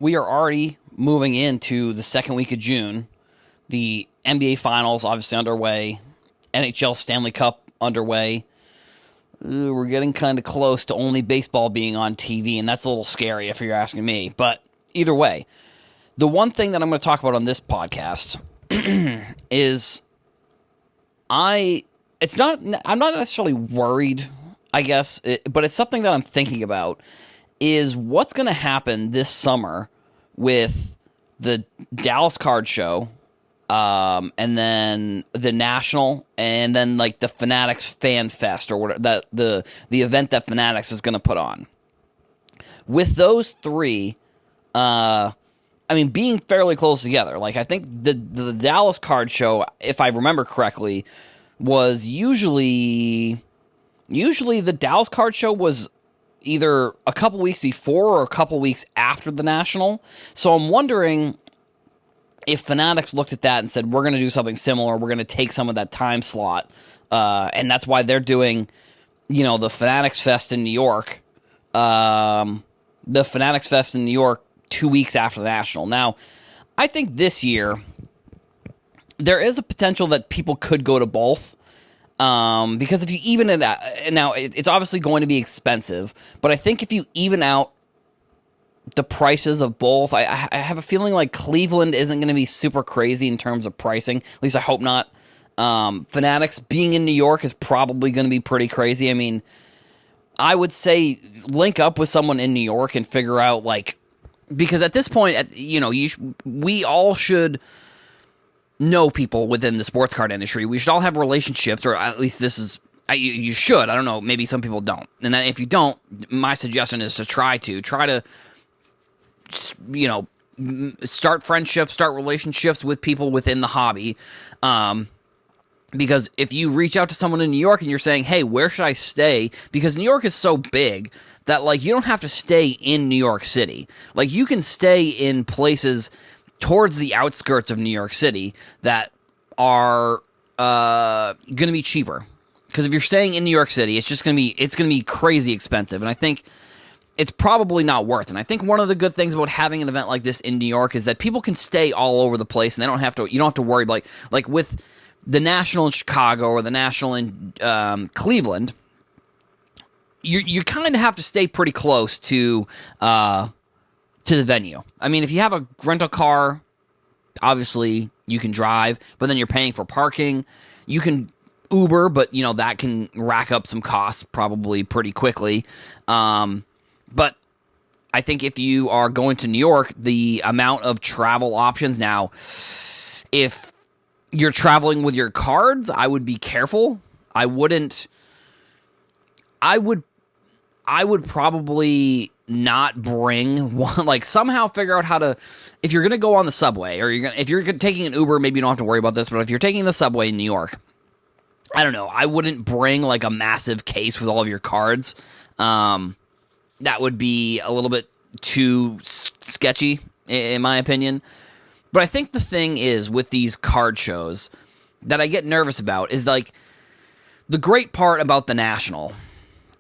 we are already moving into the second week of June. The NBA Finals obviously underway. NHL Stanley Cup underway. We're getting kind of close to only baseball being on TV, and that's a little scary if you're asking me. But either way, the one thing that I'm going to talk about on this podcast is I'm not necessarily worried, I guess, but it's something that I'm thinking about, is what's going to happen this summer with the Dallas Card Show, and then the National, and then like the Fanatics Fan Fest, or whatever, that the event that Fanatics is going to put on. With those three, being fairly close together, like I think the Dallas Card Show, if I remember correctly, was usually the Dallas Card Show was either a couple weeks before or a couple weeks after the National. So I'm wondering if Fanatics looked at that and said, we're going to do something similar. We're going to take some of that time slot. And that's why they're doing, the Fanatics Fest in New York. The Fanatics Fest in New York 2 weeks after the National. Now, I think this year there is a potential that people could go to both. Because if you even it out, now it's obviously going to be expensive, but I think if you even out the prices of both, I have a feeling like Cleveland isn't going to be super crazy in terms of pricing. At least I hope not. Fanatics being in New York is probably going to be pretty crazy. I mean, I would say link up with someone in New York and figure out, like, because at this point, we all should know people within the sports card industry. We should all have relationships, or at least this is, you should. I don't know, maybe some people don't. And then if you don't, my suggestion is to try to, start friendships, start relationships with people within the hobby. Because if you reach out to someone in New York and you're saying, hey, where should I stay? Because New York is so big that, like, you don't have to stay in New York City. Like, you can stay in places towards the outskirts of New York City that are going to be cheaper. Because if you're staying in New York City, it's going to be crazy expensive. And I think it's probably not worth it. And I think one of the good things about having an event like this in New York is that people can stay all over the place, and you don't have to worry, like with the National in Chicago or the National in Cleveland. You kind of have to stay pretty close to the venue. I mean, if you have a rental car, obviously you can drive, but then you're paying for parking. You can Uber, but that can rack up some costs probably pretty quickly. But I think if you are going to New York, the amount of travel options now, if you're traveling with your cards, I would be careful. I would probably not bring one, like somehow figure out how to, if you're going to go on the subway, or if you're taking an Uber, maybe you don't have to worry about this, but if you're taking the subway in New York, I don't know, I wouldn't bring like a massive case with all of your cards. That would be a little bit too sketchy, in my opinion. But I think the thing is with these card shows that I get nervous about is, like, the great part about the National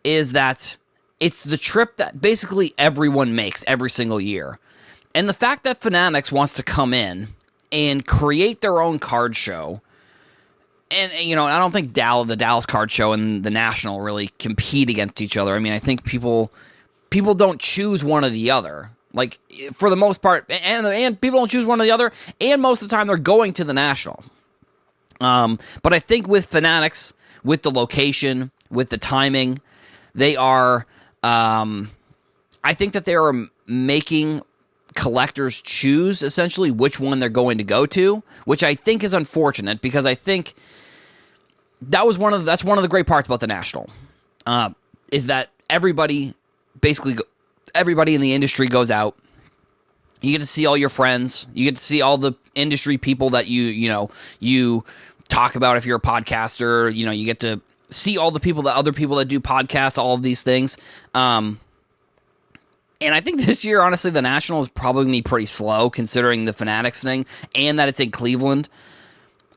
is that it's the trip that basically everyone makes every single year. And the fact that Fanatics wants to come in and create their own card show, and I don't think the Dallas Card Show and the National really compete against each other. I mean, I think people don't choose one or the other. Like, for the most part, and people don't choose one or the other, and most of the time they're going to the National. But I think with Fanatics, with the location, with the timing, they are, I think that they are making collectors choose, essentially, which one they're going to go to, which I think is unfortunate, because I think that's one of the great parts about the National, is that everybody in the industry goes out. You get to see all your friends. You get to see all the industry people that you talk about if you're a podcaster. You get to see all the other people that do podcasts, all of these things. And I think this year, honestly, the National is probably going to be pretty slow, considering the Fanatics thing and that it's in Cleveland.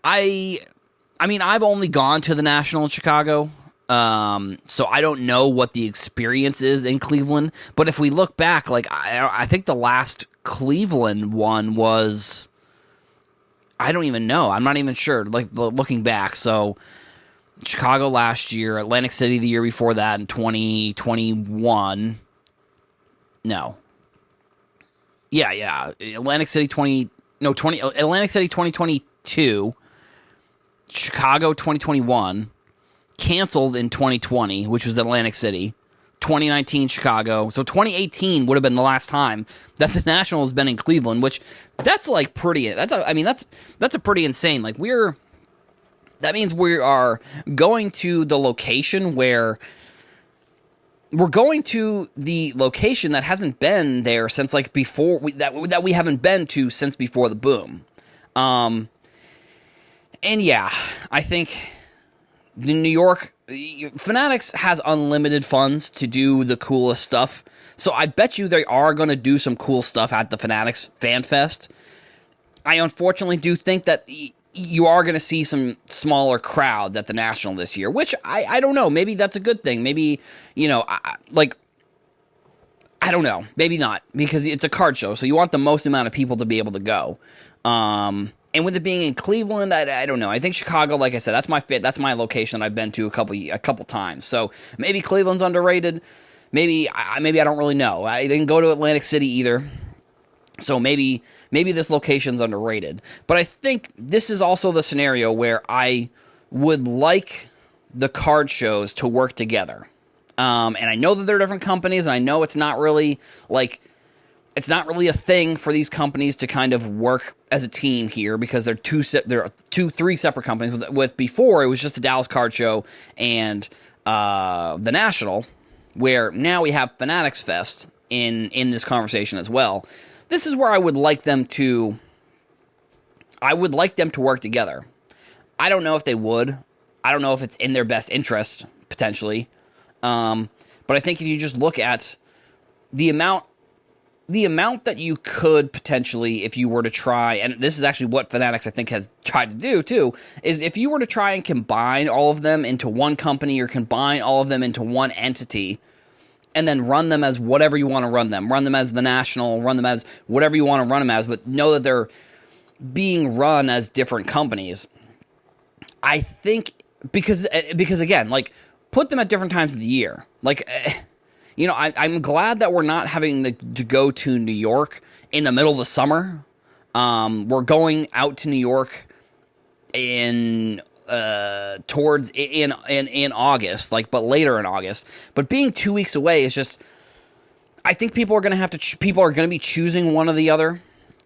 I mean, I've only gone to the National in Chicago. So I don't know what the experience is in Cleveland, but if we look back, like I think the last Cleveland one was, I don't even know. I'm not even sure, like, looking back. So Chicago last year, Atlantic City the year before that in 2021. No. Yeah. Atlantic City 2022, Chicago 2021, canceled in 2020, which was Atlantic City, 2019 Chicago. So 2018 would have been the last time that the National has been in Cleveland, which that's like pretty, that's a pretty insane. Like that means we are going to the location where we're going to the location that hasn't been there since like before that we haven't been to since before the boom. And yeah, I think the New York Fanatics has unlimited funds to do the coolest stuff. So I bet you they are going to do some cool stuff at the Fanatics Fan Fest. I unfortunately do think that you are going to see some smaller crowds at the National this year, which I don't know. Maybe that's a good thing. Maybe, I don't know. Maybe not, because it's a card show, so you want the most amount of people to be able to go. And with it being in Cleveland, I don't know. I think Chicago, like I said, that's my location that I've been to a couple times. So maybe Cleveland's underrated. Maybe I don't really know. I didn't go to Atlantic City either. So maybe this location's underrated. But I think this is also the scenario where I would like the card shows to work together. And I know that they're different companies, and I know it's not really a thing for these companies to kind of work as a team here, because they're three separate companies. With before, it was just the Dallas Card Show and the National, where now we have Fanatics Fest in this conversation as well. This is where I would like them to work together. I don't know if they would. I don't know if it's in their best interest, potentially. But I think if you just look at the amount that you could potentially, if you were to try, and this is actually what Fanatics, I think, has tried to do, too, is if you were to try and combine all of them into one company or combine all of them into one entity, and then run them as whatever you want to run them. Run them as the National, run them as whatever you want to run them as, but know that they're being run as different companies. I think, because again, like, put them at different times of the year. Like, I'm glad that we're not having to go to New York in the middle of the summer. We're going out to New York in August, but later in August. But being 2 weeks away is just, I think people are going to be choosing one or the other.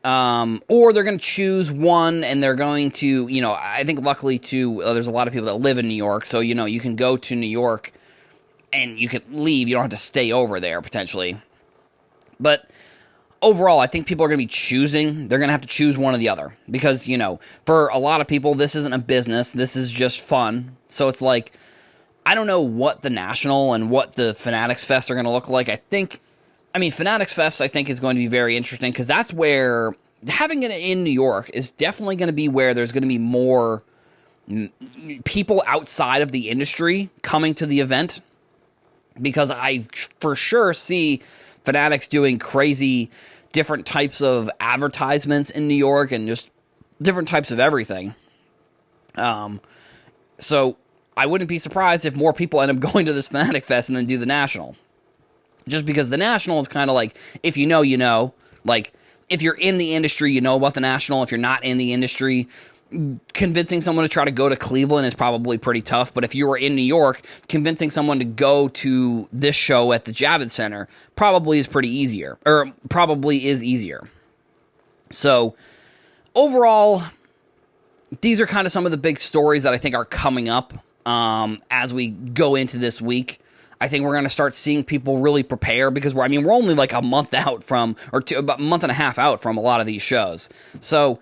Or they're going to choose one, and they're going to, I think luckily too, there's a lot of people that live in New York, so, you can go to New York and you could leave. You don't have to stay over there, potentially. But overall, I think people are going to be choosing. They're going to have to choose one or the other. Because, for a lot of people, this isn't a business. This is just fun. So it's like, I don't know what the National and what the Fanatics Fest are going to look like. Fanatics Fest, I think, is going to be very interesting, because that's where, having it in New York is definitely going to be where there's going to be more people outside of the industry coming to the event. Because I for sure see Fanatics doing crazy different types of advertisements in New York and just different types of everything. So I wouldn't be surprised if more people end up going to this Fanatic Fest and then do the National. Just because the National is kind of like, if you know, you know. Like, if you're in the industry, you know about the National. If you're not in the industry, convincing someone to try to go to Cleveland is probably pretty tough. But if you were in New York, convincing someone to go to this show at the Javits Center probably is easier. So, overall, these are kind of some of the big stories that I think are coming up as we go into this week. I think we're going to start seeing people really prepare, because we're only like a month out from, about a month and a half out from a lot of these shows. So,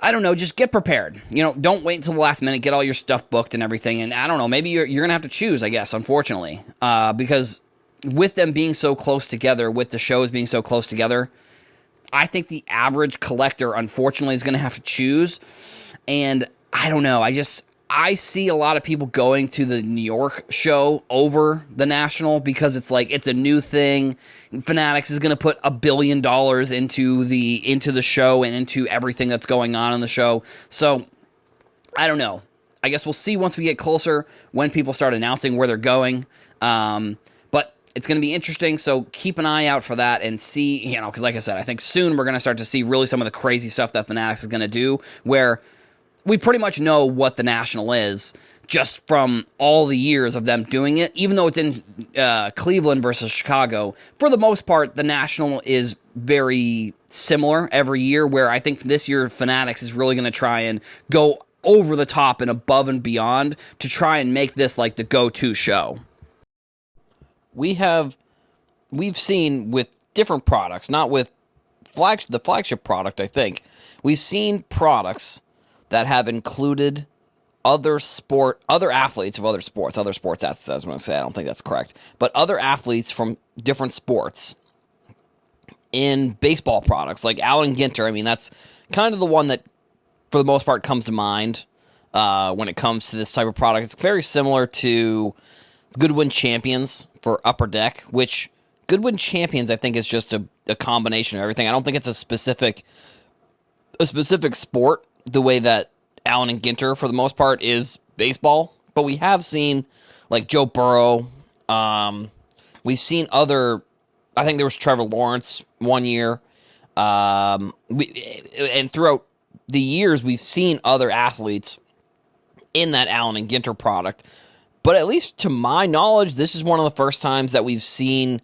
I don't know, just get prepared. Don't wait until the last minute, get all your stuff booked and everything. And I don't know, maybe you're going to have to choose, I guess, unfortunately. Because with them being so close together, with the shows being so close together, I think the average collector, unfortunately, is going to have to choose. And I don't know, I see a lot of people going to the New York show over the National because it's like it's a new thing. Fanatics is going to put $1 billion into the show and into everything that's going on in the show. So I don't know. I guess we'll see once we get closer when people start announcing where they're going. But it's going to be interesting. So keep an eye out for that and see, because like I said, I think soon we're going to start to see really some of the crazy stuff that Fanatics is going to do, where we pretty much know what the National is just from all the years of them doing it. Even though it's in Cleveland versus Chicago, for the most part, the National is very similar every year, where I think this year Fanatics is really going to try and go over the top and above and beyond to try and make this like the go-to show. We've seen with different products, not with the flagship product, I think, we've seen products that have included other athletes of other sports. Other sports athletes, I was going to say. I don't think that's correct. But other athletes from different sports in baseball products, like Allen Ginter. I mean, that's kind of the one that, for the most part, comes to mind when it comes to this type of product. It's very similar to Goodwin Champions for Upper Deck, which Goodwin Champions, I think, is just a combination of everything. I don't think it's a specific sport, the way that Allen and Ginter, for the most part, is baseball. But we have seen, like, Joe Burrow. We've seen other... I think there was Trevor Lawrence one year. And throughout the years, we've seen other athletes in that Allen and Ginter product. But at least to my knowledge, this is one of the first times that we've seen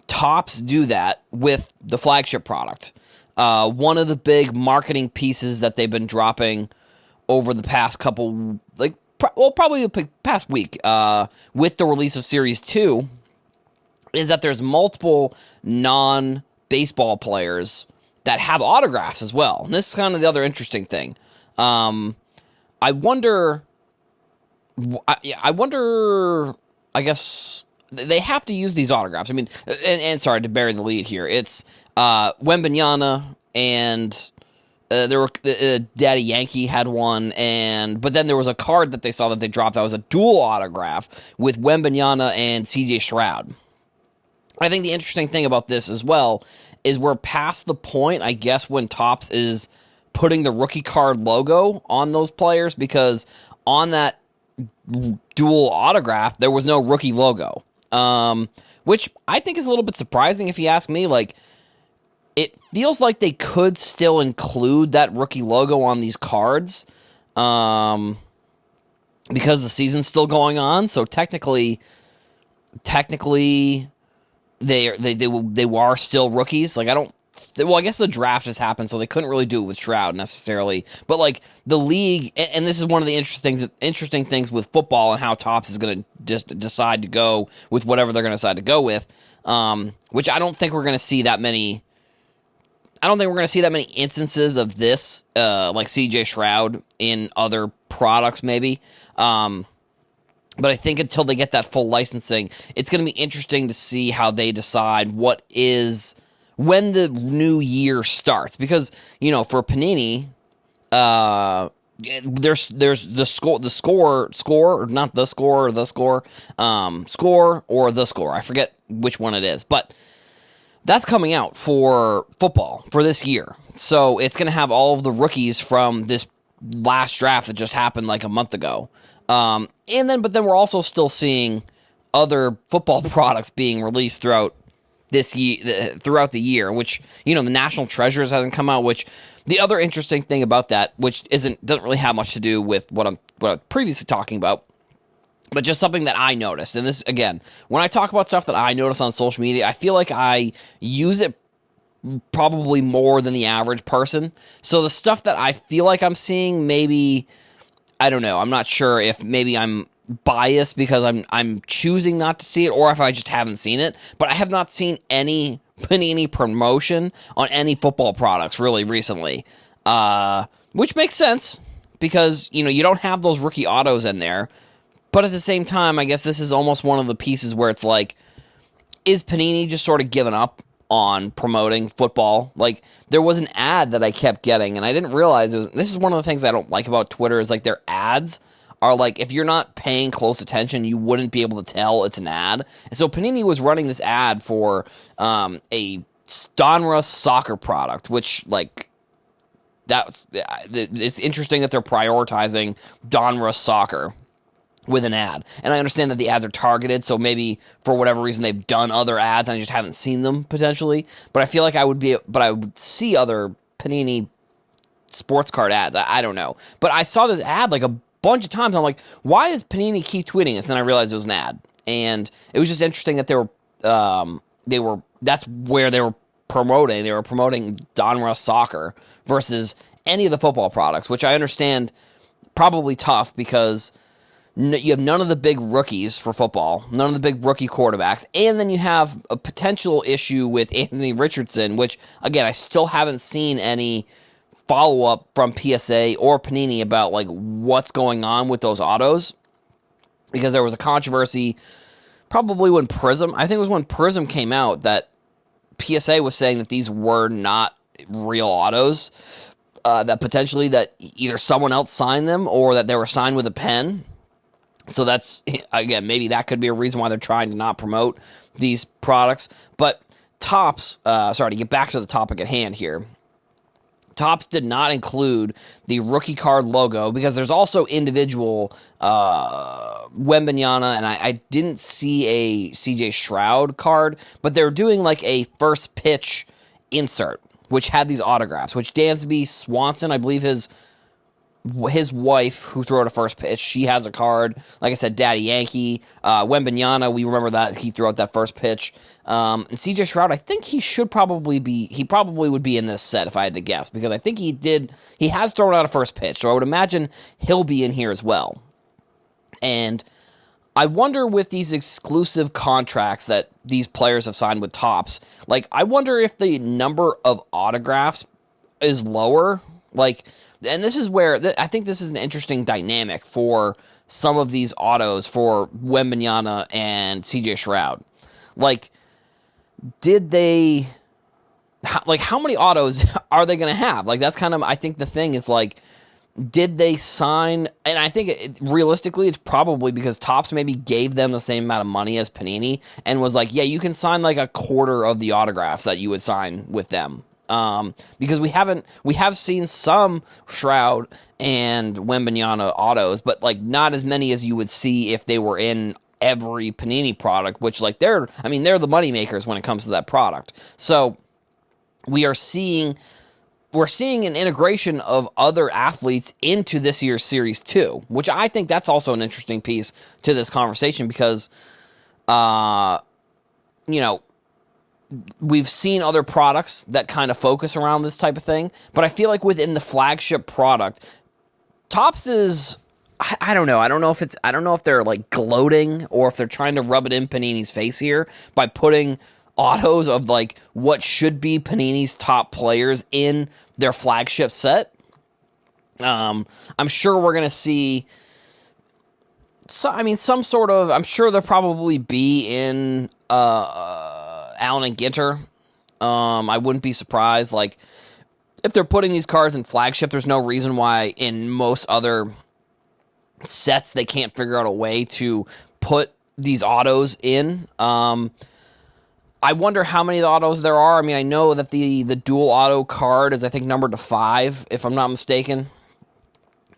Topps do that with the flagship product. One of the big marketing pieces that they've been dropping over the past couple, probably the past week, with the release of Series 2, is that there's multiple non-baseball players that have autographs as well. And this is kind of the other interesting thing. I wonder, I guess they have to use these autographs. I mean, and sorry to bury the lead here. It's Wembanyama and there were Daddy Yankee had one, but then there was a card that they saw that they dropped that was a dual autograph with Wembanyama and CJ Stroud. I think the interesting thing about this as well is we're past the point, I guess, when Topps is putting the rookie card logo on those players, because on that dual autograph, there was no rookie logo, which I think is a little bit surprising if you ask me. Like, it feels like they could still include that rookie logo on these cards, because the season's still going on. So technically, they are still rookies. Like, I guess the draft has happened, so they couldn't really do it with Stroud necessarily. But like the league, and this is one of the interesting things with football and how Topps is going to just decide to go with whatever they're going to decide to go with. Which I don't think we're going to see that many. I don't think we're going to see that many instances of this, like CJ Stroud in other products, maybe. But I think until they get that full licensing, it's going to be interesting to see how they decide when the new year starts. Because, for Panini, there's the score. I forget which one it is, but that's coming out for football for this year. So it's going to have all of the rookies from this last draft that just happened like a month ago. But then we're also still seeing other football products being released throughout this year, throughout the year, which, the National Treasures hasn't come out, which the other interesting thing about that, which doesn't really have much to do with what I'm previously talking about, but just something that I noticed. And this, again, when I talk about stuff that I notice on social media, I feel like I use it probably more than the average person. So the stuff that I feel like I'm seeing, maybe, I don't know, I'm not sure if maybe I'm biased because I'm choosing not to see it, or if I just haven't seen it. But I have not seen any Panini promotion on any football products really recently, which makes sense because you don't have those rookie autos in there. But at the same time, I guess this is almost one of the pieces where it's like, is Panini just sort of giving up on promoting football. Like, there was an ad that I kept getting, and I didn't realize it was. This is one of the things I don't like about Twitter is like their ads are like, if you're not paying close attention, you wouldn't be able to tell it's an ad. And so Panini was running this ad for a Donruss soccer product, which, like, it's interesting that they're prioritizing Donruss soccer with an ad. And I understand that the ads are targeted, so maybe for whatever reason they've done other ads and I just haven't seen them potentially. But I feel like I would see other Panini sports card ads. I don't know. But I saw this ad like a bunch of times. I'm like, why does Panini keep tweeting this? And then I realized it was an ad. And it was just interesting that that's where they were promoting. They were promoting Donruss soccer versus any of the football products, which I understand probably tough because you have none of the big rookies for football, none of the big rookie quarterbacks, and then you have a potential issue with Anthony Richardson, which, again, I still haven't seen any follow-up from PSA or Panini about like what's going on with those autos, because there was a controversy probably when I think it was when Prism came out, that PSA was saying that these were not real autos, that potentially that either someone else signed them or that they were signed with a pen. So that's, again, maybe that could be a reason why they're trying to not promote these products. But Topps, to get back to the topic at hand here, Topps did not include the rookie card logo because there's also individual Wembanyama, and I didn't see a CJ Stroud card, but they're doing like a first pitch insert, which had these autographs, which Dansby Swanson, I believe his wife who threw out a first pitch, she has a card. Like I said, Daddy Yankee, Wembanyama, we remember that he threw out that first pitch. And CJ Stroud, I think he probably would be in this set if I had to guess, because I think he has thrown out a first pitch, so I would imagine he'll be in here as well. And I wonder, with these exclusive contracts that these players have signed with Topps, like, I wonder if the number of autographs is lower, like. And this is where I think this is an interesting dynamic for some of these autos for Wembanyama and CJ Stroud. Like, how many autos are they going to have? Like, that's kind of, I think the thing is, like, did they sign? And I think realistically, it's probably because Topps maybe gave them the same amount of money as Panini and was like, yeah, you can sign like a quarter of the autographs that you would sign with them. Because we have seen some Stroud and Wembanyama autos, but like not as many as you would see if they were in every Panini product, which like they're the money makers when it comes to that product. So we're seeing an integration of other athletes into this year's series too, which I think that's also an interesting piece to this conversation because, we've seen other products that kind of focus around this type of thing, but I feel like within the flagship product, Topps is, I don't know. I don't know if they're like gloating or if they're trying to rub it in Panini's face here by putting autos of like what should be Panini's top players in their flagship set. I'm sure we're going to see some sort of, I'm sure they'll probably be in, Allen and Ginter. I wouldn't be surprised. Like, if they're putting these cards in flagship, there's no reason why in most other sets they can't figure out a way to put these autos in. I wonder how many autos there are. I mean, I know that the dual auto card is, I think, numbered to 5, if I'm not mistaken.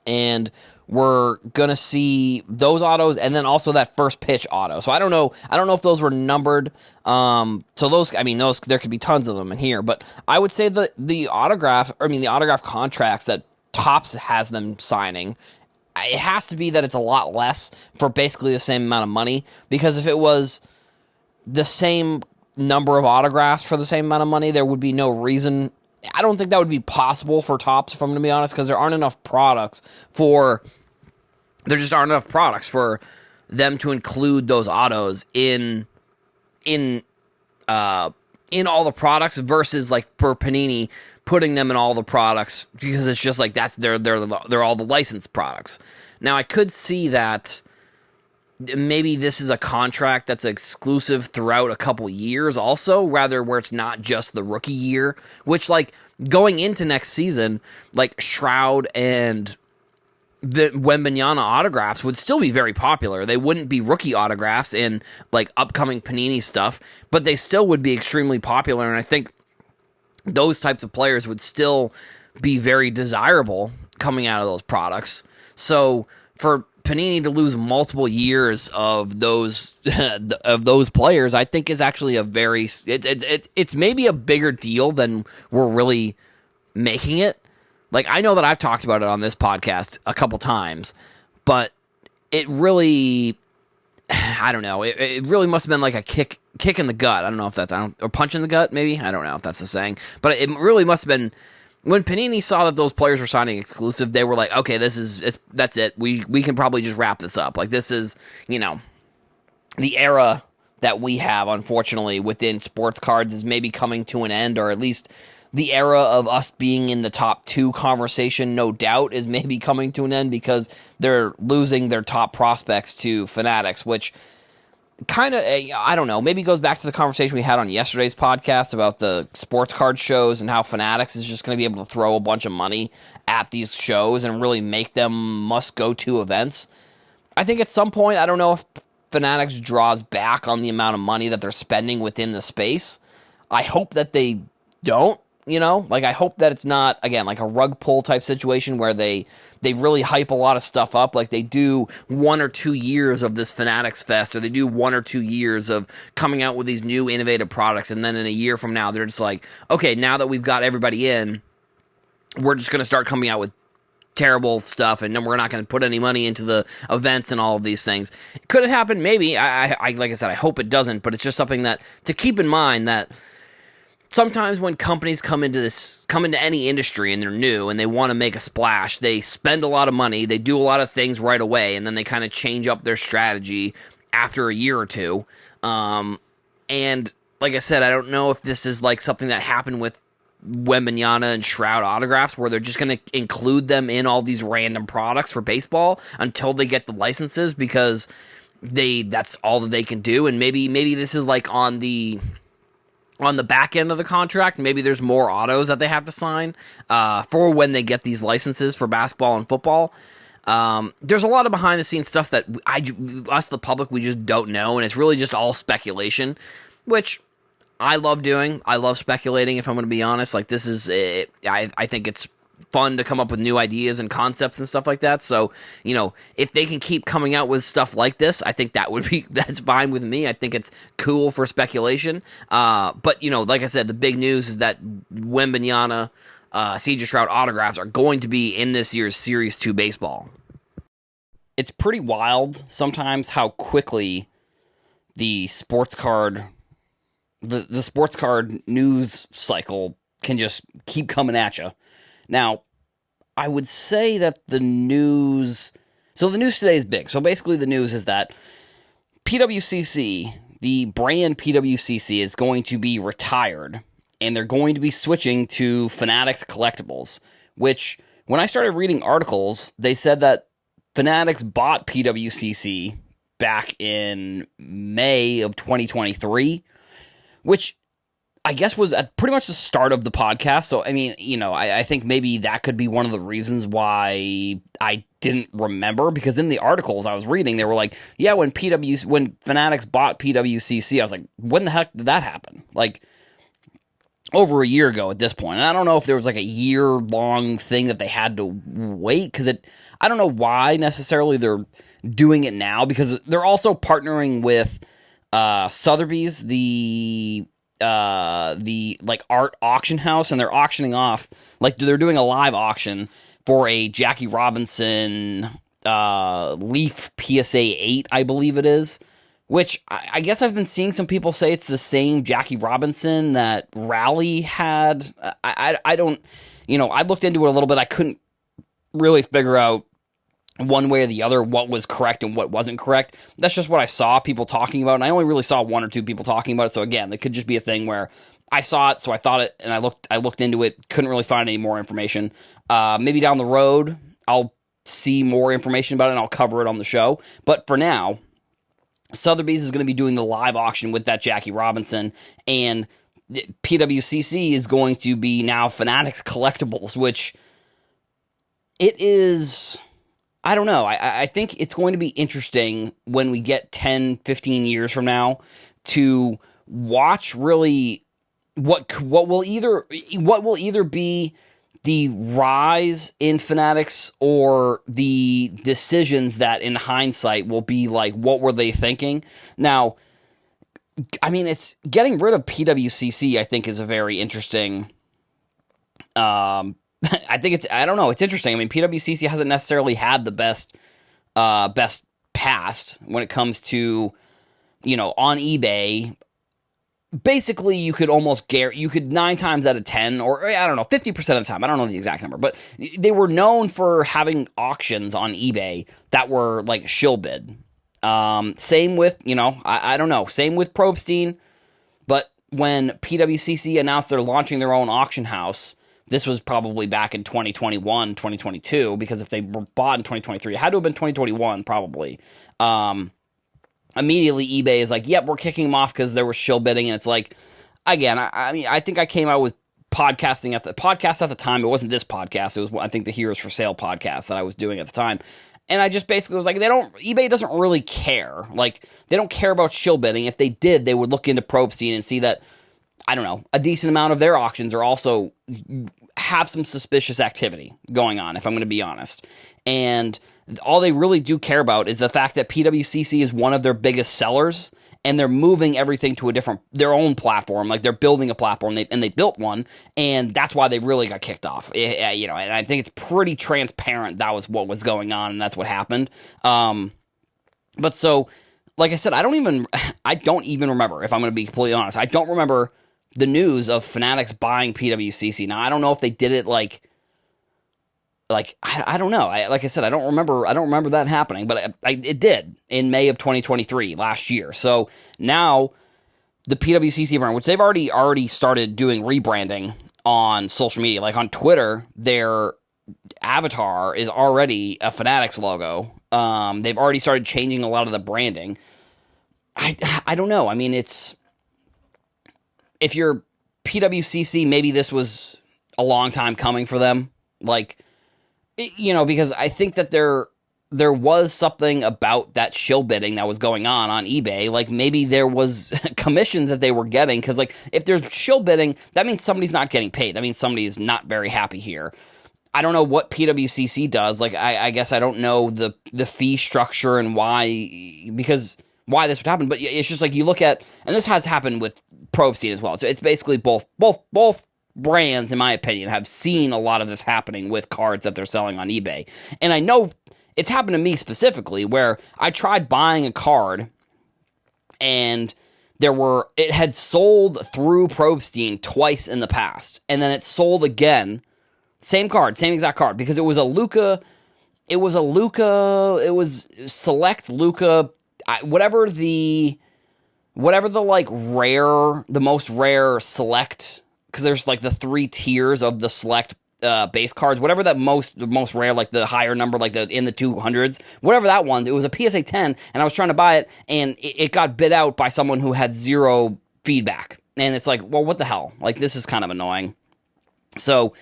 And we're going to see those autos and then also that first pitch auto. So I don't know if those were numbered. So those, there could be tons of them in here, but I would say the autograph contracts that Topps has them signing, it has to be that it's a lot less for basically the same amount of money, because if it was the same number of autographs for the same amount of money, there would be no reason. I don't think that would be possible for Topps, if I'm going to be honest, because there just aren't enough products for them to include those autos in all the products versus like for Panini putting them in all the products, because it's just like they're all the licensed products. Now I could see that maybe this is a contract that's exclusive throughout a couple years also, rather where it's not just the rookie year, which, like, going into next season, like, Shroud and the Wembanyama autographs would still be very popular. They wouldn't be rookie autographs in, like, upcoming Panini stuff, but they still would be extremely popular, and I think those types of players would still be very desirable coming out of those products. So for Panini to lose multiple years of those players, I think is actually a very it's maybe a bigger deal than we're really making it. Like, I know that I've talked about it on this podcast a couple times, but it really, I don't know, it really must have been like a kick in the gut. I don't know if that's, or punch in the gut, maybe? I don't know if that's the saying. But it really must have been, when Panini saw that those players were signing exclusive, they were like, okay, that's it. We can probably just wrap this up. Like, this is, the era that we have, unfortunately, within sports cards is maybe coming to an end, or at least the era of us being in the top 2 conversation, no doubt, is maybe coming to an end because they're losing their top prospects to Fanatics, which kind of, I don't know, maybe goes back to the conversation we had on yesterday's podcast about the sports card shows and how Fanatics is just going to be able to throw a bunch of money at these shows and really make them must-go-to events. I think at some point, I don't know if Fanatics draws back on the amount of money that they're spending within the space. I hope that they don't. Like, I hope that it's not, again, like a rug pull type situation where they really hype a lot of stuff up. Like, they do 1 or 2 years of this Fanatics Fest, or they do 1 or 2 years of coming out with these new innovative products, and then in a year from now, they're just like, okay, now that we've got everybody in, we're just going to start coming out with terrible stuff, and then we're not going to put any money into the events and all of these things. Could it happen? Maybe. I like I said, I hope it doesn't, but it's just something that to keep in mind, that sometimes when companies come into any industry and they're new and they want to make a splash, they spend a lot of money, they do a lot of things right away, and then they kind of change up their strategy after a year or two. And like I said, I don't know if this is like something that happened with Wembanyama and Shroud autographs, where they're just going to include them in all these random products for baseball until they get the licenses, because that's all that they can do. And maybe this is like on the back end of the contract, maybe there's more autos that they have to sign for when they get these licenses for basketball and football. There's a lot of behind-the-scenes stuff that us, the public, we just don't know, and it's really just all speculation, which I love doing. I love speculating, if I'm going to be honest. Like, this is, I think it's fun to come up with new ideas and concepts and stuff like that. So, if they can keep coming out with stuff like this, I think that's fine with me. I think it's cool for speculation. But, like I said, the big news is that Wembanyama, CJ Stroud autographs are going to be in this year's Series 2 baseball. It's pretty wild sometimes how quickly the sports card news cycle can just keep coming at you. Now, I would say that the news today is big. So basically the news is that PWCC, the brand PWCC, is going to be retired, and they're going to be switching to Fanatics Collectibles, which, when I started reading articles, they said that Fanatics bought PWCC back in May of 2023, which I guess was at pretty much the start of the podcast. So, I mean, I think maybe that could be one of the reasons why I didn't remember, because in the articles I was reading, they were like, yeah, when Fanatics bought PWCC, I was like, when the heck did that happen? Like, over a year ago at this point. And I don't know if there was like a year-long thing that they had to wait, because I don't know why necessarily they're doing it now, because they're also partnering with Sotheby's, the like art auction house, and they're auctioning off, like, they're doing a live auction for a Jackie Robinson Leaf PSA 8, I believe it is, which I guess I've been seeing some people say it's the same Jackie Robinson that Raleigh had. I don't, I looked into it a little bit. I couldn't really figure out one way or the other what was correct and what wasn't correct. That's just what I saw people talking about, and I only really saw 1 or 2 people talking about it. So again, it could just be a thing where I saw it, so I thought it, and I looked into it, couldn't really find any more information. Maybe down the road I'll see more information about it and I'll cover it on the show. But for now, Sotheby's is going to be doing the live auction with that Jackie Robinson, and PWCC is going to be now Fanatics Collectibles, which it is, I don't know. I think it's going to be interesting when we get 10, 15 years from now to watch really what will either be the rise in Fanatics or the decisions that in hindsight will be like, what were they thinking? Now, I mean, it's getting rid of PWCC, I think, is a very interesting, I don't know, it's interesting. I mean, PWCC hasn't necessarily had the best past when it comes to, on eBay. Basically, you could almost you could 9 times out of 10, or I don't know, 50% of the time, I don't know the exact number, but they were known for having auctions on eBay that were like shill bid. Same with, I don't know, same with Probstein, but when PWCC announced they're launching their own auction house, this was probably back in 2021, 2022, because if they were bought in 2023, it had to have been 2021, probably. Immediately eBay is like, yep, we're kicking them off because there was shill bidding, and it's like, again, I mean, I think I came out with podcast at the time. It wasn't this podcast. It was, I think, the Heroes for Sale podcast that I was doing at the time. And I just basically was like, eBay doesn't really care. Like, they don't care about shill bidding. If they did, they would look into Probstein and see that, I don't know, a decent amount of their auctions are also have some suspicious activity going on, if I'm going to be honest. And all they really do care about is the fact that PWCC is one of their biggest sellers, and they're moving everything to their own platform. Like, they're building a platform, and they built one, and that's why they really got kicked off. And I think it's pretty transparent that was what was going on, and that's what happened. But so, like I said, I don't even remember, if I'm going to be completely honest. I don't remember the news of Fanatics buying PWCC. Now, I don't know if they did it like I don't know. Like I said, I don't remember that happening, but it did in May of 2023 last year. So now the PWCC brand, which they've already started doing rebranding on social media, like on Twitter, their avatar is already a Fanatics logo. They've already started changing a lot of the branding. I don't know. I mean, if you're PWCC, maybe this was a long time coming for them. Like, because I think that there was something about that shill bidding that was going on eBay. Like, maybe there was commissions that they were getting, because, like, if there's shill bidding, that means somebody's not getting paid. That means somebody's not very happy here. I don't know what PWCC does. Like, I guess I don't know the fee structure and why this would happen. But it's just like, you look at, and this has happened with Probstein as well. So it's basically both brands, in my opinion, have seen a lot of this happening with cards that they're selling on eBay. And I know it's happened to me specifically, where I tried buying a card and it had sold through Probstein twice in the past, and then it sold again, same exact card, because it was select Luca, whatever the like rare, the most rare select, because there's like the 3 tiers of the select base cards, whatever the most rare, like the higher number, like in the 200s, whatever that one, it was a PSA 10, and I was trying to buy it, and it got bid out by someone who had 0 feedback. And it's like, well, what the hell? Like, this is kind of annoying. So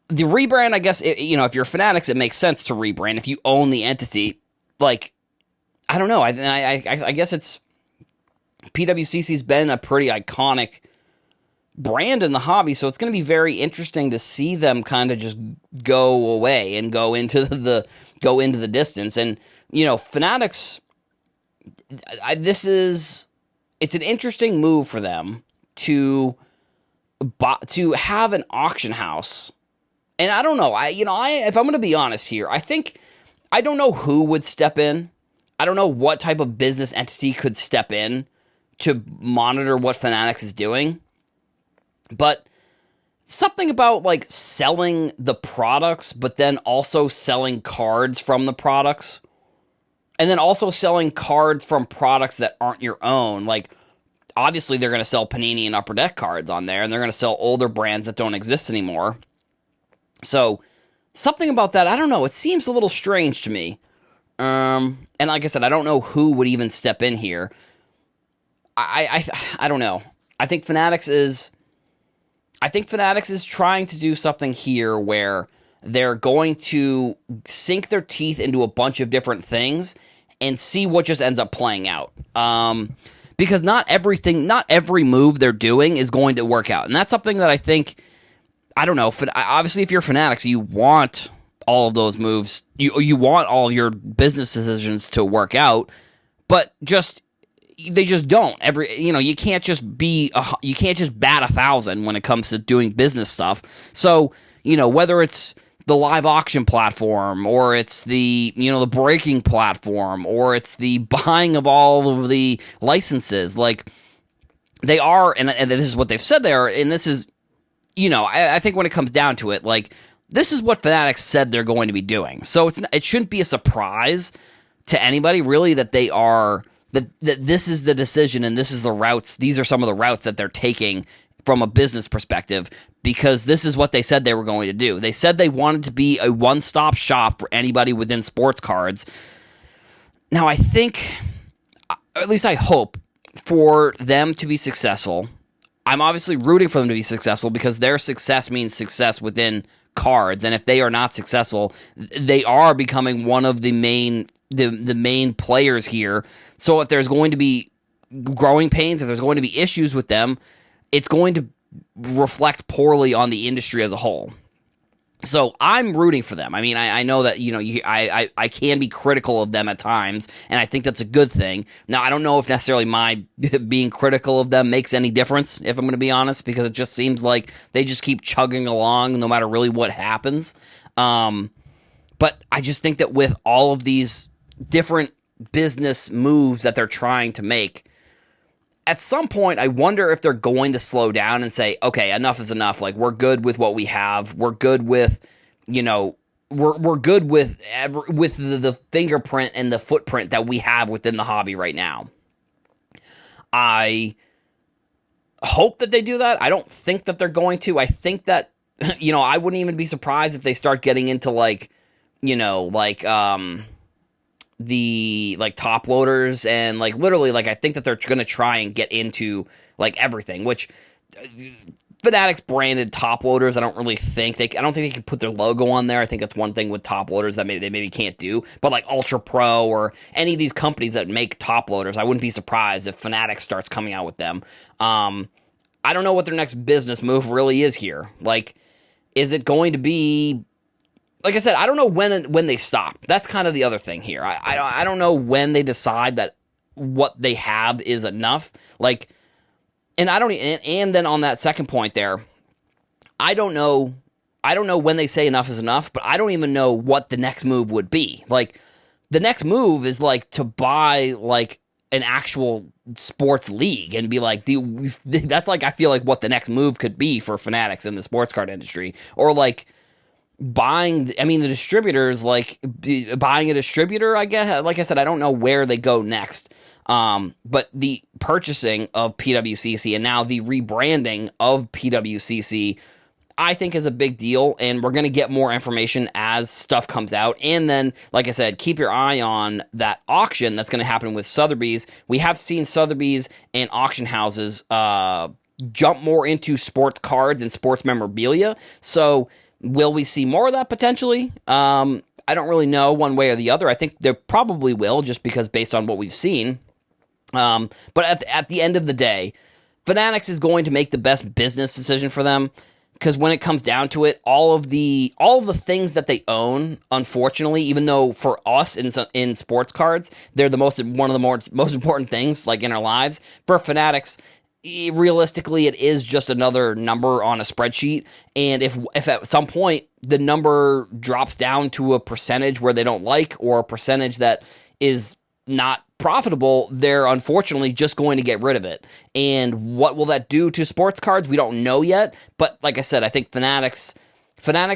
the rebrand, I guess, if you're Fanatics, it makes sense to rebrand if you own the entity. Like, I don't know. I guess it's, PWCC's been a pretty iconic brand in the hobby, so it's going to be very interesting to see them kind of just go away and go into the distance. And Fanatics, it's an interesting move for them to have an auction house. And I don't know, if I'm going to be honest here, I don't know who would step in. I don't know what type of business entity could step in to monitor what Fanatics is doing. But something about, like, selling the products, but then also selling cards from the products, and then also selling cards from products that aren't your own. Like, obviously they're going to sell Panini and Upper Deck cards on there, and they're going to sell older brands that don't exist anymore. So something about that, I don't know, it seems a little strange to me. And like I said, I don't know who would even step in here. I don't know. I think Fanatics is trying to do something here where they're going to sink their teeth into a bunch of different things and see what just ends up playing out. Because not every move they're doing is going to work out. And that's something that I think, I don't know, obviously if you're Fanatics, you want all of those moves, you want all of your business decisions to work out, but they just don't. You can't just bat 1,000 when it comes to doing business stuff. So, whether it's the live auction platform, or it's the breaking platform, or it's the buying of all of the licenses, like they are, and this is what they've said they are, and this is, I think when it comes down to it, like, this is what Fanatics said they're going to be doing. So it shouldn't be a surprise to anybody, really, that they are, that this is the decision and this is the routes, these are some of the routes that they're taking from a business perspective, because this is what they said they were going to do. They said they wanted to be a one-stop shop for anybody within sports cards. Now, I think, or at least I hope, for them to be successful. I'm obviously rooting for them to be successful because their success means success within cards, and if they are not successful, they are becoming one of the main players here. So if there's going to be growing pains, if there's going to be issues with them, it's going to reflect poorly on the industry as a whole. So I'm rooting for them. I mean, I know that, I can be critical of them at times, and I think that's a good thing. Now, I don't know if necessarily my being critical of them makes any difference, if I'm going to be honest, because it just seems like they just keep chugging along no matter really what happens. But I just think that with all of these different business moves that they're trying to make, at some point, I wonder if they're going to slow down and say, okay, enough is enough. Like, we're good with what we have. We're good with, we're good with the fingerprint and the footprint that we have within the hobby right now. I hope that they do that. I don't think that they're going to. I think that, I wouldn't even be surprised if they start getting into the top loaders and literally I think that they're going to try and get into everything, which Fanatics branded top loaders, I don't think they can put their logo on there. I think that's one thing with top loaders that they maybe can't do, but Ultra Pro or any of these companies that make top loaders, I wouldn't be surprised if Fanatics starts coming out with them. I don't know what their next business move really is here. Is it going to be, like I said, I don't know when they stop. That's kind of the other thing here. I don't know when they decide that what they have is enough. And then on that second point there, I don't know when they say enough is enough, but I don't even know what the next move would be. The next move is to buy an actual sports league and be that's I feel like what the next move could be for Fanatics in the sports card industry, or buying, the distributors, buying a distributor, I guess. Like I said, I don't know where they go next. But the purchasing of PWCC and now the rebranding of PWCC, I think is a big deal, and we're going to get more information as stuff comes out. And then, like I said, keep your eye on that auction that's going to happen with Sotheby's. We have seen Sotheby's and auction houses jump more into sports cards and sports memorabilia. So will we see more of that potentially? I don't really know one way or the other. I think there probably will, just because based on what we've seen. But at the end of the day, Fanatics is going to make the best business decision for them, because when it comes down to it, all of the things that they own, unfortunately, even though for us in sports cards, they're one of the most important things in our lives, for Fanatics, realistically, it is just another number on a spreadsheet. And if at some point the number drops down to a percentage where they don't like, or a percentage that is not profitable, they're unfortunately just going to get rid of it. And what will that do to sports cards? We don't know yet. But like I said, I think Fanatics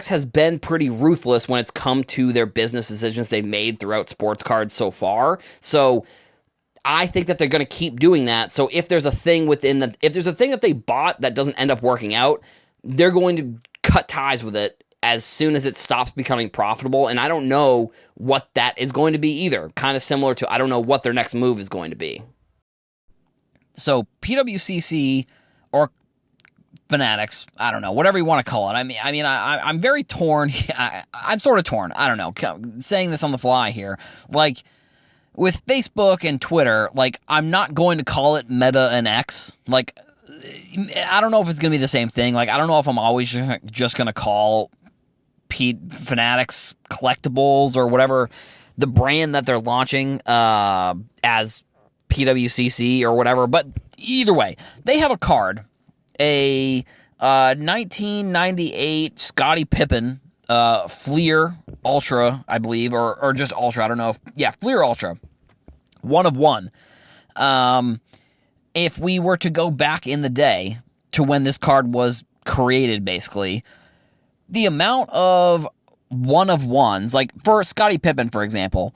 has been pretty ruthless when it's come to their business decisions they've made throughout sports cards so far. So I think that they're going to keep doing that. So if there's a thing that they bought that doesn't end up working out, they're going to cut ties with it as soon as it stops becoming profitable, and I don't know what that is going to be either. Kind of similar to I don't know what their next move is going to be. So PWCC or Fanatics, I don't know, whatever you want to call it. I'm very torn. I'm sort of torn. I don't know, saying this on the fly here. Like, with Facebook and Twitter, like, I'm not going to call it Meta and X. Like, I don't know if it's going to be the same thing. Like, I don't know if I'm always just going to call Fanatics Collectibles or whatever the brand that they're launching as PWCC or whatever. But either way, they have a card, a 1998 Scottie Pippen Fleer Ultra, I believe, or just Ultra. I don't know if, yeah, Fleer Ultra, 1 of 1. If we were to go back in the day to when this card was created, basically, the amount of 1 of 1s, like for Scottie Pippen, for example,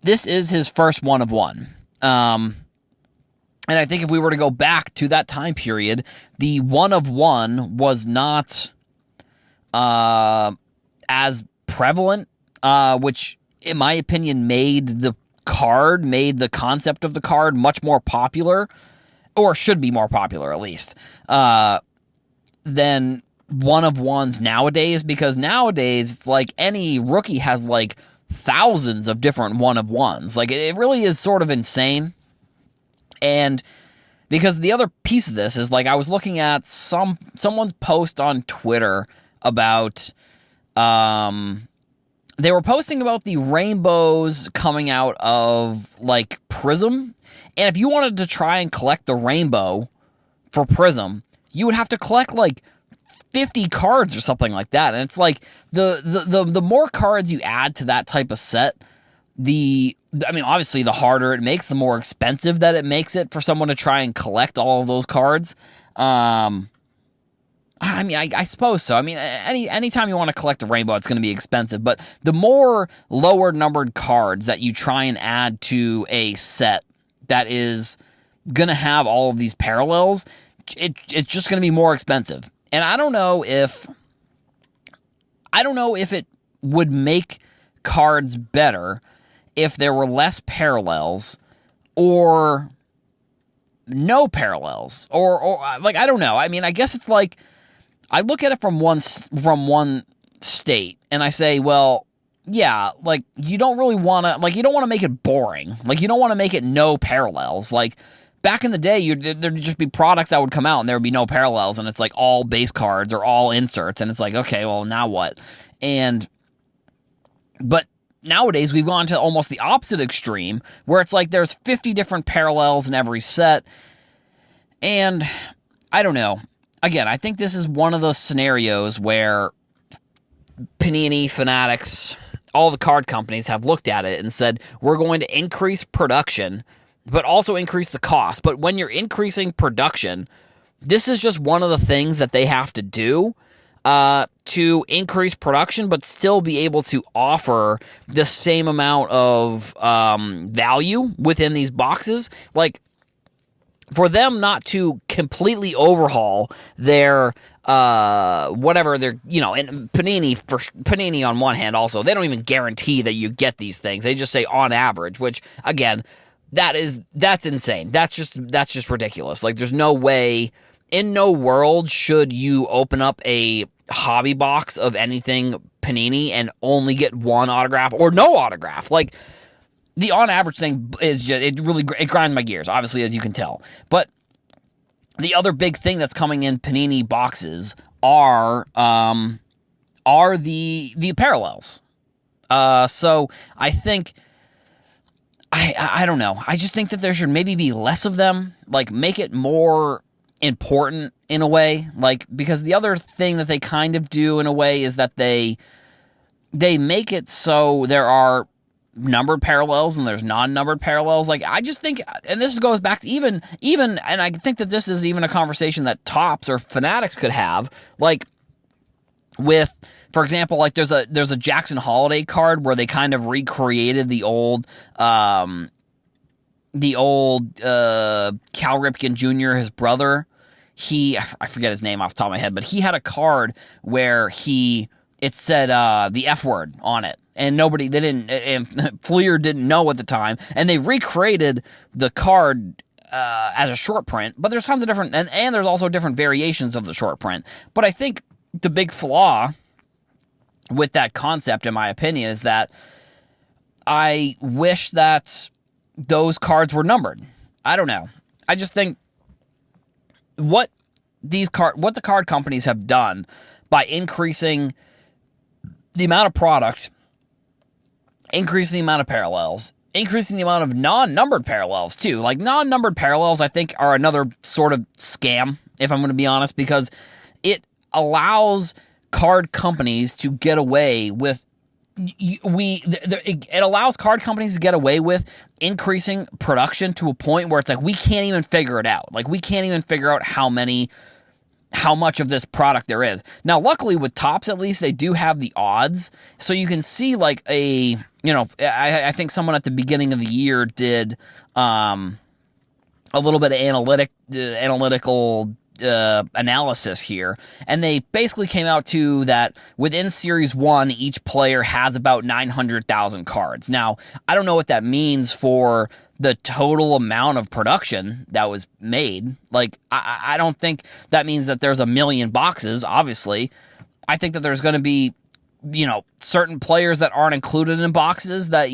this is his first 1 of 1. And I think if we were to go back to that time period, the 1 of 1 was not as prevalent, which, in my opinion, made the concept of the card much more popular, or should be more popular at least, than 1 of 1s nowadays, because nowadays, it's like any rookie has like thousands of different 1 of 1s. Like, it really is sort of insane. And because the other piece of this is, like, I was looking at someone's post on Twitter about, they were posting about the rainbows coming out of, like, Prism. And if you wanted to try and collect the rainbow for Prism, you would have to collect, like, 50 cards or something like that. And it's like, the more cards you add to that type of set, obviously the harder it makes, the more expensive that it makes it for someone to try and collect all of those cards. I suppose so. I mean, anytime you want to collect a rainbow, it's going to be expensive. But the more lower numbered cards that you try and add to a set that is going to have all of these parallels, it's just going to be more expensive. And I don't know if it would make cards better if there were less parallels or no parallels, or like, I don't know. I mean, I guess it's like, I look at it from one state and I say, well, yeah, like, you don't really want to, like, you don't want to make it boring. Like, you don't want to make it no parallels. Like, back in the day, there'd just be products that would come out and there would be no parallels, and it's like all base cards or all inserts, and it's like, okay, well, now what? But nowadays, we've gone to almost the opposite extreme, where it's like there's 50 different parallels in every set, and I don't know. Again, I think this is one of those scenarios where Panini, Fanatics, all the card companies have looked at it and said, we're going to increase production, but also increase the cost. But when you're increasing production, this is just one of the things that they have to do to increase production, but still be able to offer the same amount of value within these boxes. Like, for them not to completely overhaul their whatever they're, and Panini on one hand also, they don't even guarantee that you get these things. They just say on average, which, again, that's insane. That's just ridiculous. Like, there's no way, in no world should you open up a hobby box of anything Panini and only get one autograph or no autograph. Like, the on average thing is just, it grinds my gears, obviously, as you can tell. But the other big thing that's coming in Panini boxes are the parallels. So I think, I don't know. I just think that there should maybe be less of them. Like, make it more important in a way. Like, because the other thing that they kind of do in a way is that they make it so there are numbered parallels and there's non-numbered parallels. Like, I just think, and this goes back to even, and I think that this is even a conversation that Topps or Fanatics could have, like, with, for example, like, there's a Jackson Holiday card where they kind of recreated the old Cal Ripken Jr., his brother. I forget his name off the top of my head, but he had a card where he it said the F word on it. And Fleer didn't know at the time. And they recreated the card as a short print, but there's tons of different, and there's also different variations of the short print. But I think the big flaw with that concept, in my opinion, is that I wish that those cards were numbered. I don't know. I just think what the card companies have done by increasing the amount of product, increasing the amount of parallels, increasing the amount of non-numbered parallels too. Like, non-numbered parallels, I think, are another sort of scam, if I'm going to be honest, because it allows card companies to get away with it allows card companies to get away with increasing production to a point where it's like we can't even figure it out. Like, we can't even figure out how much of this product there is. Now, luckily with Topps, at least, they do have the odds, so you can see like I think someone at the beginning of the year did a little bit of analytical analysis here, and they basically came out to that within Series 1, each player has about 900,000 cards. Now, I don't know what that means for the total amount of production that was made. Like, I don't think that means that there's 1 million boxes, obviously. I think that there's going to be, certain players that aren't included in boxes that,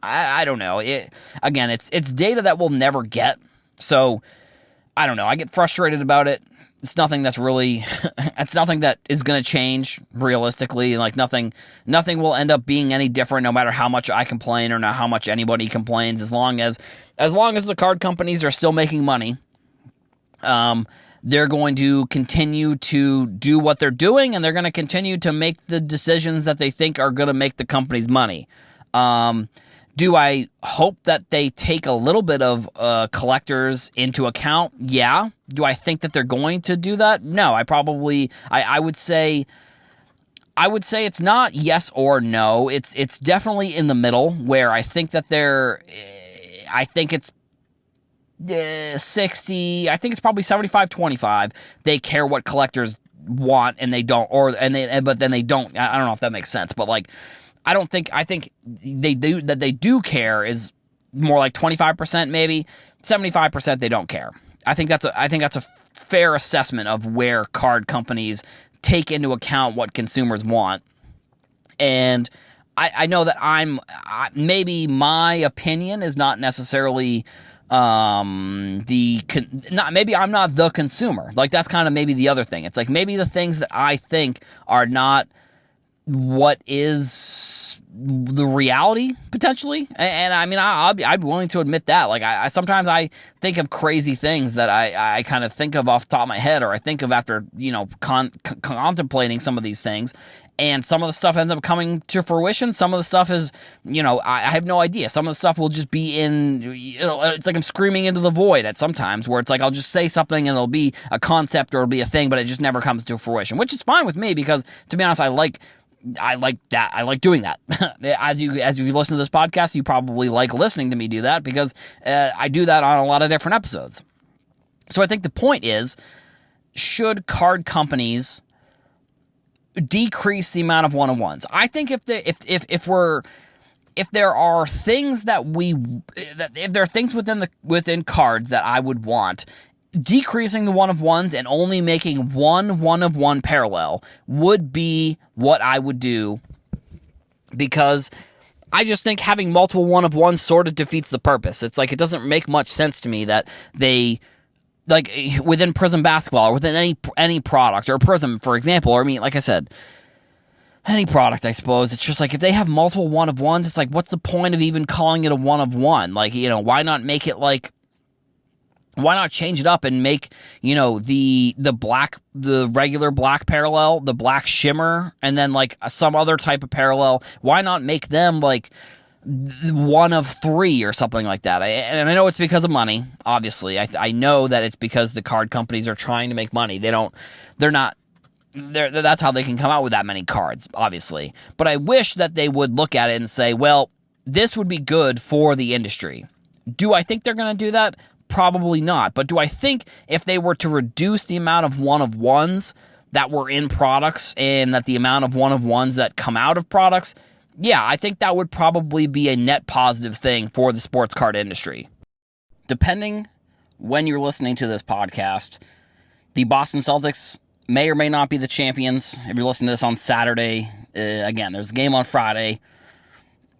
I don't know. Again, it's data that we'll never get, so I don't know. I get frustrated about it. It's nothing that's really, it's nothing that is going to change realistically. Like, nothing will end up being any different, no matter how much I complain or how much anybody complains. As long as the card companies are still making money, they're going to continue to do what they're doing, and they're going to continue to make the decisions that they think are going to make the companies money. Do I hope that they take a little bit of collectors into account? Yeah. Do I think that they're going to do that? No. I would say it's not yes or no. It's definitely in the middle, where I think that I think it's 60. I think it's probably 75-25. They care what collectors want, and they don't, but then they don't. I don't know if that makes sense, but like, I think they do care is more like 25%, maybe 75%. They don't care. I think that's a fair assessment of where card companies take into account what consumers want. And I know that maybe my opinion is not necessarily maybe I'm not the consumer. Like, that's kind of maybe the other thing. It's like, maybe the things that I think are not what is the reality, potentially. And I mean, I'd be willing to admit that. Like, I sometimes I think of crazy things that I kind of think of off the top of my head, or I think of after, contemplating some of these things. And some of the stuff ends up coming to fruition. Some of the stuff is, I have no idea. Some of the stuff will just be it's like I'm screaming into the void at sometimes, where it's like I'll just say something and it'll be a concept or it'll be a thing, but it just never comes to fruition, which is fine with me, because, to be honest, I like that. I like doing that. As you listen to this podcast, you probably like listening to me do that, because I do that on a lot of different episodes. So I think the point is, should card companies decrease the amount of one-on-ones? I think if there are things if there are things within cards that I would want, decreasing the one-of-ones and only making one-of-one parallel would be what I would do, because I just think having multiple one-of-ones sort of defeats the purpose. It's like, it doesn't make much sense to me that they, like, within Prism Basketball, or within any product, or Prism, for example, or, I mean, like I said, any product, I suppose, it's just like, if they have multiple one-of-ones, it's like, what's the point of even calling it a one-of-one? Like, why not make it like, why not change it up and make, the regular black parallel, the black shimmer, and then like some other type of parallel? Why not make them like one of three or something like that? And I know it's because of money, obviously. I know that it's because the card companies are trying to make money. That's how they can come out with that many cards, obviously. But I wish that they would look at it and say, well, this would be good for the industry. Do I think they're going to do that? Probably not. But do I think if they were to reduce the amount of one-of-ones, that were in products and that the amount of one-of-ones that come out of products, yeah, I think that would probably be a net positive thing for the sports card industry. Depending when you're listening to this podcast, the Boston Celtics may or may not be the champions. If you're listening to this on Saturday, again, there's a game on Friday.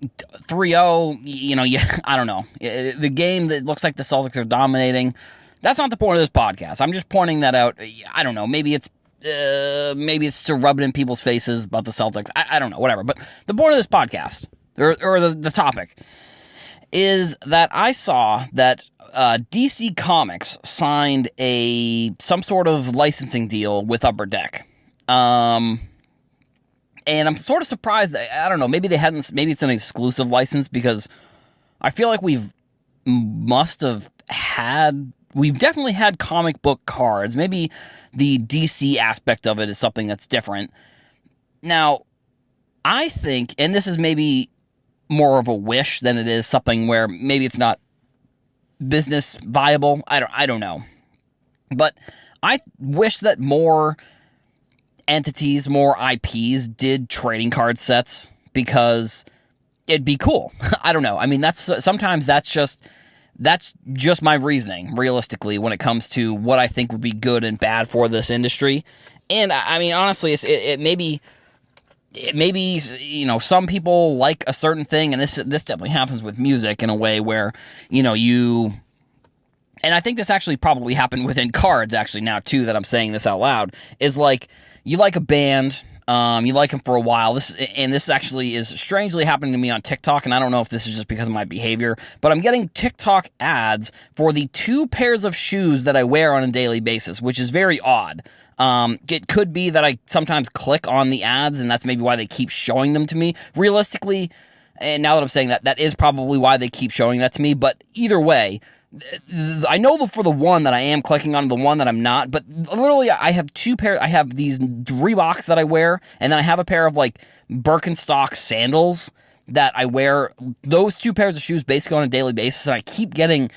3-0, I don't know. The game that looks like the Celtics are dominating, that's not the point of this podcast. I'm just pointing that out. I don't know. Maybe it's to rub it in people's faces about the Celtics. I don't know, whatever. But the point of this podcast, or the topic, is that I saw that DC Comics signed some sort of licensing deal with Upper Deck. And I'm sort of surprised that, I don't know, maybe it's an exclusive license, because I feel like we've definitely had comic book cards. Maybe the DC aspect of it is something that's different. Now, I think, and this is maybe more of a wish than it is something where maybe it's not business viable. I don't know. But I wish that more entities, more IPs did trading card sets, because it'd be cool. I don't know. I mean, sometimes that's just my reasoning, realistically, when it comes to what I think would be good and bad for this industry. And I mean, honestly, it may be, some people like a certain thing, and this definitely happens with music in a way where, and I think this actually probably happened within cards, actually, now too, that I'm saying this out loud, is like, you like a band, you like them for a while. This actually is strangely happening to me on TikTok, and I don't know if this is just because of my behavior, but I'm getting TikTok ads for the 2 pairs of shoes that I wear on a daily basis, which is very odd. It could be that I sometimes click on the ads, and that's maybe why they keep showing them to me. Realistically, and now that I'm saying that, that is probably why they keep showing that to me, but either way, I know for the one that I am clicking on, the one that I'm not, but literally I have 2 pairs. I have these Reeboks that I wear, and then I have a pair of like Birkenstock sandals that I wear. Those 2 pairs of shoes basically on a daily basis, and I keep getting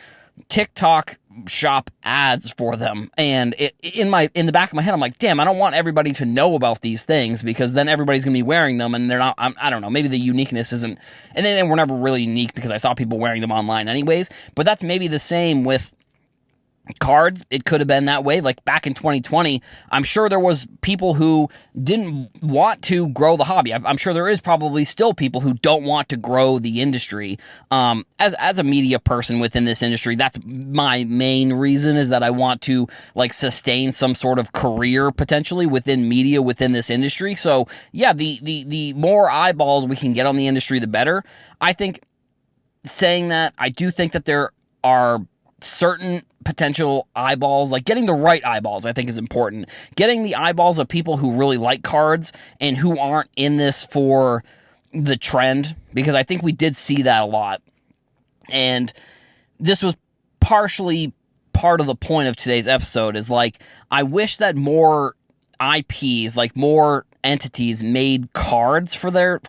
TikTok shop ads for them, and in the back of my head, I'm like, damn, I don't want everybody to know about these things, because then everybody's gonna be wearing them, and they're not. I don't know, maybe the uniqueness isn't, and then we're never really unique because I saw people wearing them online anyways. But that's maybe the same with cards. It could have been that way. Like back in 2020, I'm sure there was people who didn't want to grow the hobby. I'm sure there is probably still people who don't want to grow the industry. As a media person within this industry, that's my main reason, is that I want to like sustain some sort of career potentially within media within this industry. So yeah, the more eyeballs we can get on the industry, the better. I think, saying that, I do think that there are certain potential eyeballs, like getting the right eyeballs, I think is important. Getting the eyeballs of people who really like cards and who aren't in this for the trend, because I think we did see that a lot. And this was partially part of the point of today's episode, is like, I wish that more IPs, like more entities, made cards for their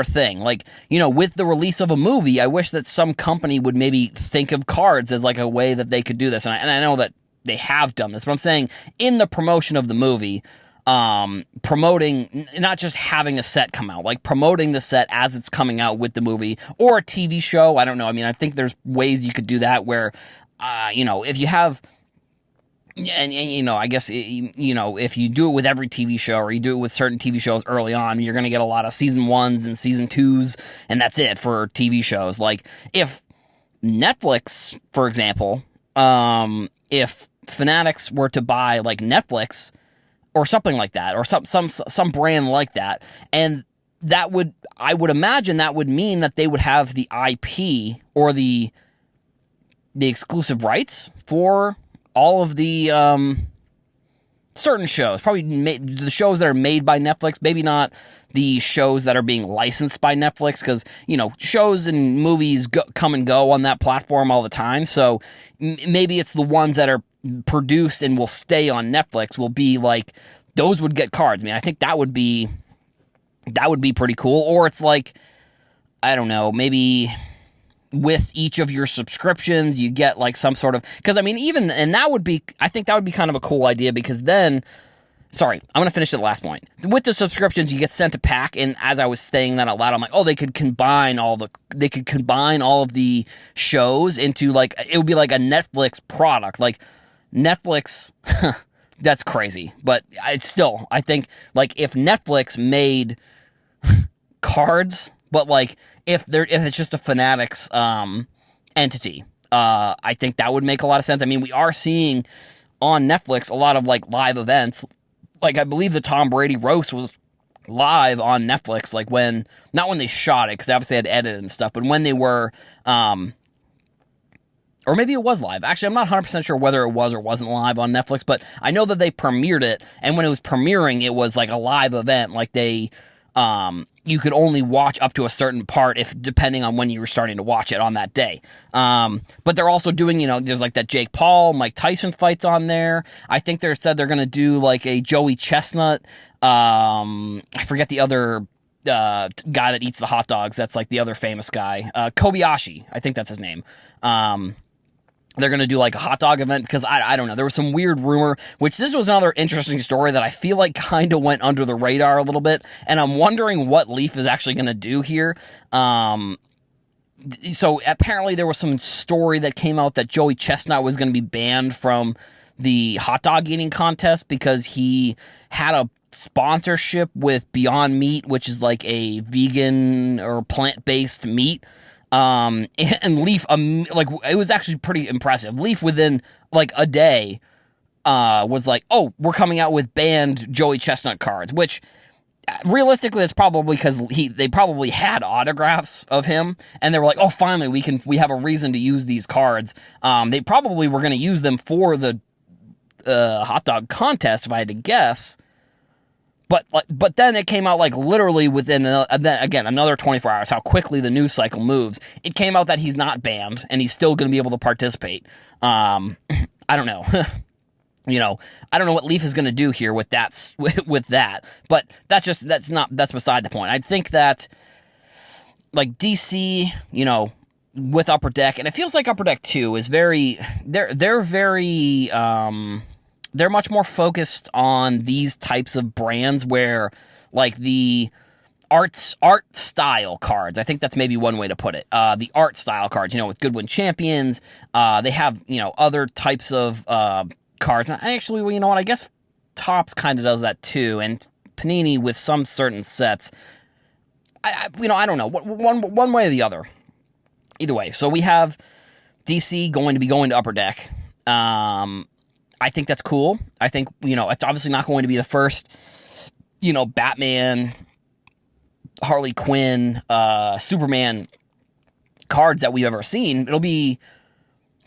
thing. Like, with the release of a movie, I wish that some company would maybe think of cards as like a way that they could do this. And I know that they have done this, but I'm saying in the promotion of the movie, promoting, not just having a set come out, like promoting the set as it's coming out with the movie, or a TV show. I don't know. I mean, I think there's ways you could do that where, if you have, and I guess, if you do it with every TV show, or you do it with certain TV shows early on, you're going to get a lot of season 1s and season 2s, and that's it for TV shows. Like, if Netflix, for example, if Fanatics were to buy, like, Netflix, or something like that, or some brand like that, and I would imagine that would mean that they would have the IP, or the exclusive rights for all of the certain shows, probably the shows that are made by Netflix, maybe not the shows that are being licensed by Netflix, because, shows and movies come and go on that platform all the time, so maybe it's the ones that are produced and will stay on Netflix will be like, those would get cards. I mean, I think that would be pretty cool. Or it's like, I don't know, maybe with each of your subscriptions, you get like some sort of, because I mean, even, and that would be, I think that would be kind of a cool idea, because then, sorry, I'm going to finish at the last point. With the subscriptions, you get sent a pack, and as I was saying that out loud, I'm like, oh, they could combine all of the shows into like, it would be like a Netflix product. Like, Netflix, that's crazy. But it's still, I think, like, if Netflix made cards, but like, if it's just a Fanatics entity, I think that would make a lot of sense. I mean, we are seeing on Netflix a lot of like live events. Like, I believe the Tom Brady roast was live on Netflix, like when, not when they shot it, because they obviously had to edit it and stuff, but when they were, or maybe it was live. Actually, I'm not 100% sure whether it was or wasn't live on Netflix, but I know that they premiered it, and when it was premiering, it was like a live event, like they, you could only watch up to a certain part if depending on when you were starting to watch it on that day. But they're also doing, you know, there's like that Jake Paul, Mike Tyson fights on there. I think they said they're going to do like a Joey Chestnut. I forget the other guy that eats the hot dogs. That's like the other famous guy. Kobayashi, I think that's his name. They're going to do like a hot dog event, because I don't know. There was some weird rumor, which this was another interesting story that I feel like kind of went under the radar a little bit. And I'm wondering what Leaf is actually going to do here. So apparently there was some story that came out that Joey Chestnut was going to be banned from the hot dog eating contest because he had a sponsorship with Beyond Meat, which is like a vegan or plant-based meat. And Leaf, like, it was actually pretty impressive. Leaf, within like a day, was like, oh, we're coming out with banned Joey Chestnut cards, which realistically it's probably because they probably had autographs of him, and they were like, oh, finally we have a reason to use these cards. They probably were going to use them for the hot dog contest, if I had to guess. But then it came out like literally within another 24 hours. How quickly the news cycle moves! It came out that he's not banned and he's still going to be able to participate. I don't know. You know, I don't know what Leaf is going to do here with that. But that's beside the point. I think that like DC, you know, with Upper Deck, and it feels like Upper Deck 2 is very. They're very. They're much more focused on these types of brands where, like, the art style cards, I think that's maybe one way to put it. The art style cards, you know, with Goodwin Champions, they have, you know, other types of cards. And actually, well, you know what, I guess Topps kind of does that too, and Panini with some certain sets. I don't know, one way or the other. Either way, so we have DC going to Upper Deck. I think that's cool. I think, you know, it's obviously not going to be the first, you know, Batman, Harley Quinn, Superman cards that we've ever seen. It'll be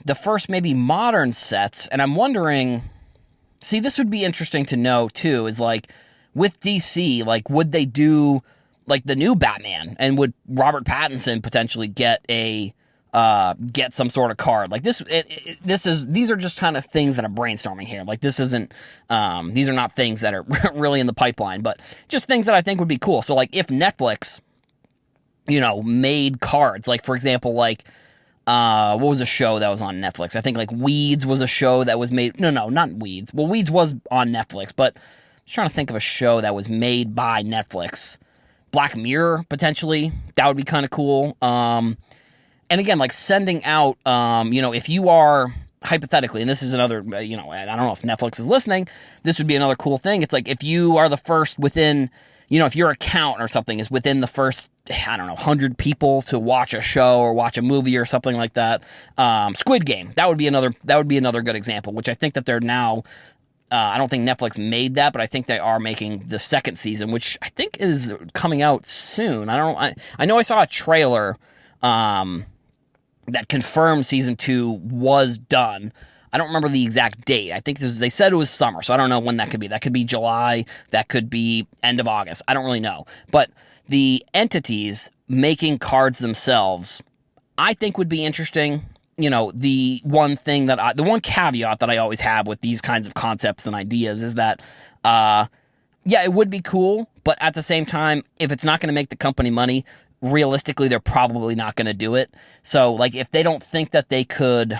the first maybe modern sets, and I'm wondering, see, this would be interesting to know too, is like, with DC, like, would they do, like, the new Batman, and would Robert Pattinson potentially get some sort of card like this? These are just kind of things that I'm brainstorming here. Like, this isn't, these are not things that are really in the pipeline, but just things that I think would be cool. So, like, if Netflix, you know, made cards, like, for example, like, what was a show that was on Netflix? I think, like, Weeds was a show that was made, no, not Weeds. Well, Weeds was on Netflix, but I'm just trying to think of a show that was made by Netflix. Black Mirror, potentially. That would be kind of cool. And again, like, sending out, you know, if you are, hypothetically, and this is another, you know, I don't know if Netflix is listening, this would be another cool thing. It's like, if you are the first within, you know, if your account or something is within the first, I don't know, 100 people to watch a show or watch a movie or something like that, Squid Game, that would be another good example, which I think that they're now, I don't think Netflix made that, but I think they are making the second season, which I think is coming out soon. I know I saw a trailer, that confirmed season 2 was done. I don't remember the exact date. I think they said it was summer, so I don't know when that could be. That could be July. That could be end of August. I don't really know. But the entities making cards themselves, I think would be interesting. You know, the one caveat that I always have with these kinds of concepts and ideas is that, yeah, it would be cool, but at the same time, if it's not going to make the company money, realistically, they're probably not going to do it. So, like, if they don't think that they could,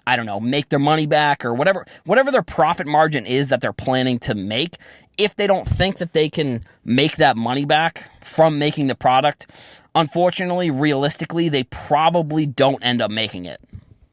I don't know, make their money back or whatever their profit margin is that they're planning to make, if they don't think that they can make that money back from making the product, unfortunately, realistically, they probably don't end up making it.